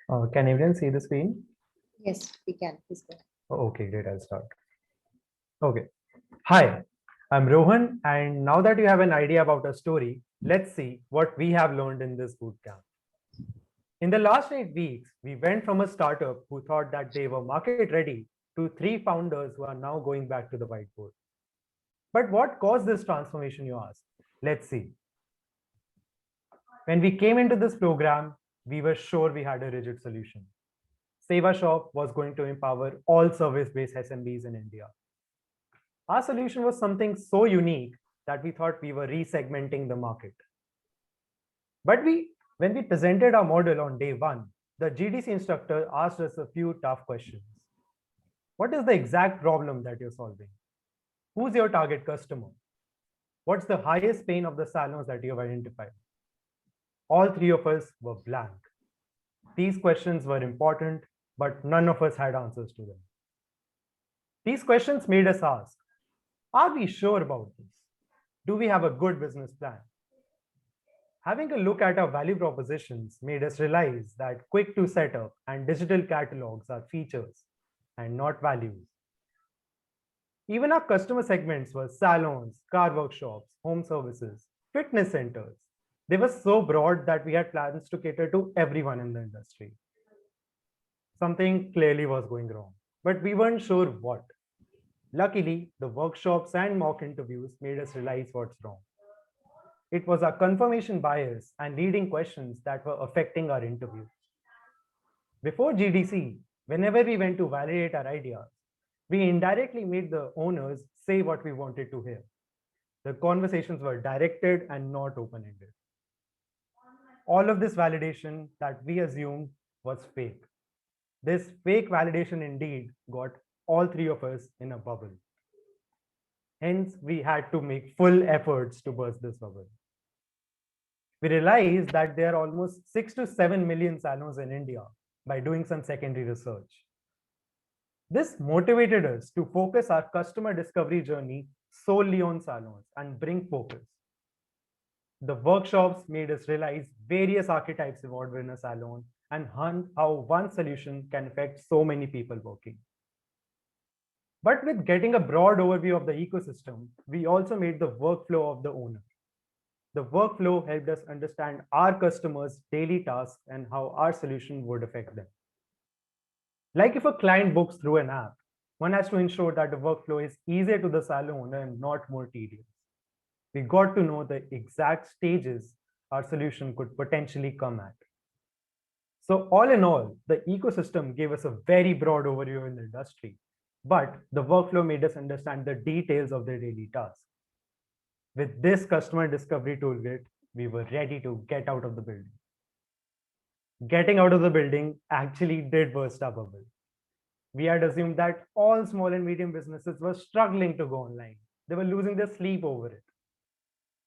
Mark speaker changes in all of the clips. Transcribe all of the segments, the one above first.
Speaker 1: Can everyone see the screen?
Speaker 2: Yes, we can. Please go ahead.
Speaker 1: Okay, great. I'll start. Okay. Hi, I'm Rohan, and now that you have an idea about a story, let's see what we have learned in this bootcamp. In the last 8 weeks, we went from a startup who thought that they were market ready to three founders who are now going back to the whiteboard. But what caused this transformation, you ask? Let's see. When we came into this program, we were sure we had a rigid solution. SevaShop was going to empower all service-based SMBs in India. Our solution was something so unique that we thought we were resegmenting the market. But when we presented our model on day one, the GDC instructor asked us a few tough questions. What is the exact problem that you're solving? Who's your target customer? What's the highest pain of the salons that you have identified? All three of us were blank. These questions were important, but none of us had answers to them. These questions made us ask, are we sure about this? Do we have a good business plan? Having a look at our value propositions made us realize that quick to set up and digital catalogs are features and not values. Even our customer segments were salons, car workshops, home services, fitness centers. They were so broad that we had plans to cater to everyone in the industry. Something clearly was going wrong, but we weren't sure what. Luckily, the workshops and mock interviews made us realize what's wrong. It was our confirmation bias and leading questions that were affecting our interview. Before GDC, whenever we went to validate our ideas, we indirectly made the owners say what we wanted to hear. The conversations were directed and not open ended. All of this validation that we assumed was fake. This fake validation indeed got all three of us in a bubble. Hence, we had to make full efforts to burst this bubble. We realized that there are almost 6 to 7 million salons in India by doing some secondary research. This motivated us to focus our customer discovery journey solely on salons and bring focus. The workshops made us realize various archetypes evolved in a salon and how one solution can affect so many people working. But with getting a broad overview of the ecosystem, we also made the workflow of the owner. The workflow helped us understand our customers' daily tasks and how our solution would affect them. Like if a client books through an app, one has to ensure that the workflow is easier to the salon owner and not more tedious. We got to know the exact stages our solution could potentially come at. So all in all, the ecosystem gave us a very broad overview in the industry, but the workflow made us understand the details of their daily tasks. With this customer discovery toolkit, we were ready to get out of the building. Getting out of the building actually did burst our bubble. We had assumed that all small and medium businesses were struggling to go online. They were losing their sleep over it.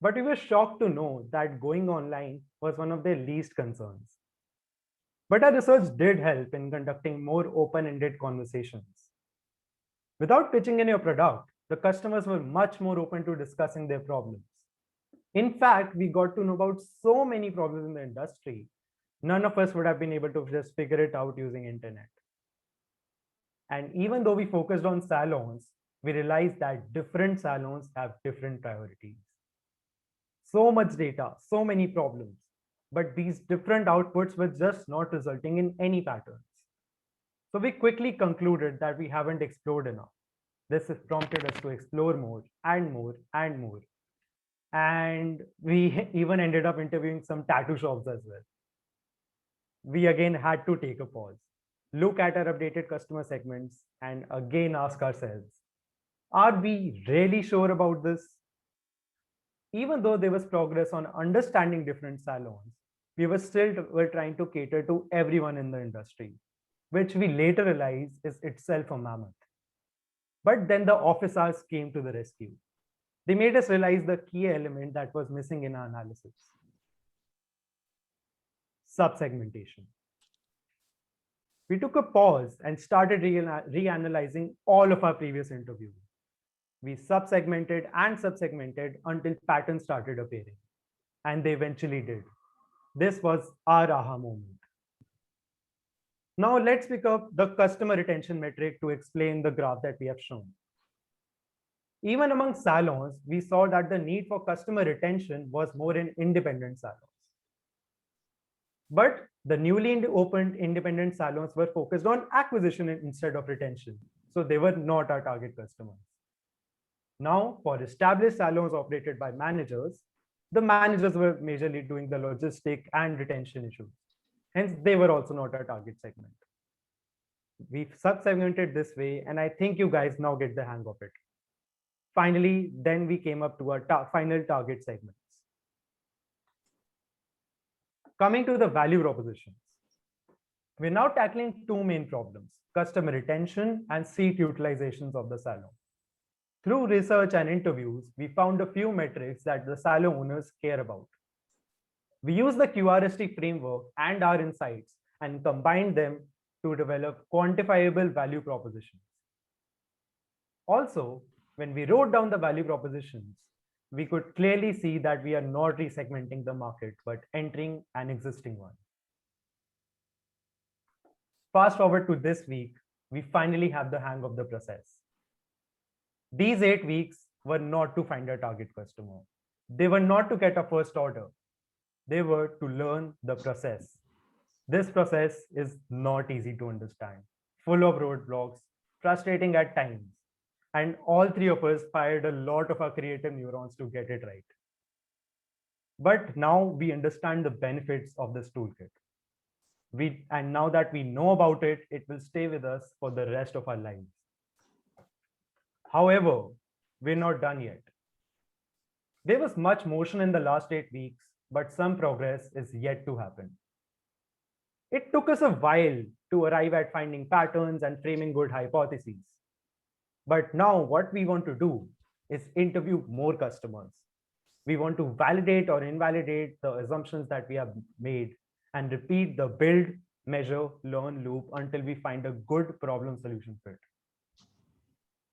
Speaker 1: But we were shocked to know that going online was one of their least concerns. But our research did help in conducting more open ended conversations. Without pitching in your product, the customers were much more open to discussing their problems. In fact, we got to know about so many problems in the industry. None of us would have been able to just figure it out using internet. And even though we focused on salons, we realized that different salons have different priorities. So much data, so many problems, but these different outputs were just not resulting in any patterns. So we quickly concluded that we haven't explored enough. This has prompted us to explore more and more and more. And we even ended up interviewing some tattoo shops as well. We again had to take a pause, look at our updated customer segments, and again ask ourselves, are we really sure about this? Even though there was progress on understanding different salons, we were trying to cater to everyone in the industry, which we later realized is itself a mammoth. But then the office hours came to the rescue. They made us realize the key element that was missing in our analysis: subsegmentation. We took a pause and started reanalyzing all of our previous interviews. We subsegmented and subsegmented until patterns started appearing, and they eventually did. This was our aha moment. Now let's pick up the customer retention metric to explain the graph that we have shown. Even among salons, we saw that the need for customer retention was more in independent salons. But the newly opened independent salons were focused on acquisition instead of retention. So they were not our target customers. Now, for established salons operated by managers, the managers were majorly doing the logistic and retention issues. Hence, they were also not our target segment. We've sub-segmented this way, and I think you guys now get the hang of it. Finally, then we came up to our final target segments. Coming to the value propositions. We're now tackling two main problems, customer retention and seat utilizations of the salon. Through research and interviews, we found a few metrics that the salon owners care about. We use the QRST framework and our insights and combined them to develop quantifiable value propositions. Also, when we wrote down the value propositions, we could clearly see that we are not resegmenting the market, but entering an existing one. Fast forward to this week, we finally have the hang of the process. These 8 weeks were not to find a target customer. They were not to get a first order. They were to learn the process. This process is not easy to understand, full of roadblocks, frustrating at times. And all three of us fired a lot of our creative neurons to get it right. But now we understand the benefits of this toolkit. And now that we know about it, it will stay with us for the rest of our lives. However, we're not done yet. There was much motion in the last 8 weeks, but some progress is yet to happen. It took us a while to arrive at finding patterns and framing good hypotheses. But now what we want to do is interview more customers. We want to validate or invalidate the assumptions that we have made and repeat the build, measure, learn loop until we find a good problem solution fit.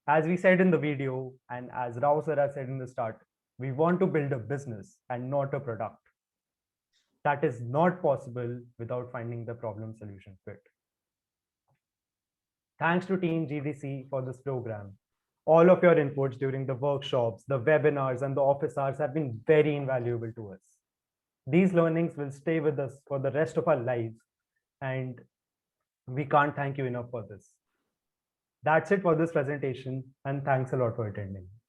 Speaker 1: As we said in the video, and as Rao sir said in the start, we want to build a business and not a product. That is not possible without finding the problem solution fit. Thanks to Team GDC for this program. All of your inputs during the workshops, the webinars, and the office hours have been very invaluable to us. These learnings will stay with us for the rest of our lives, and we can't thank you enough for this. That's it for this presentation, and thanks a lot for attending.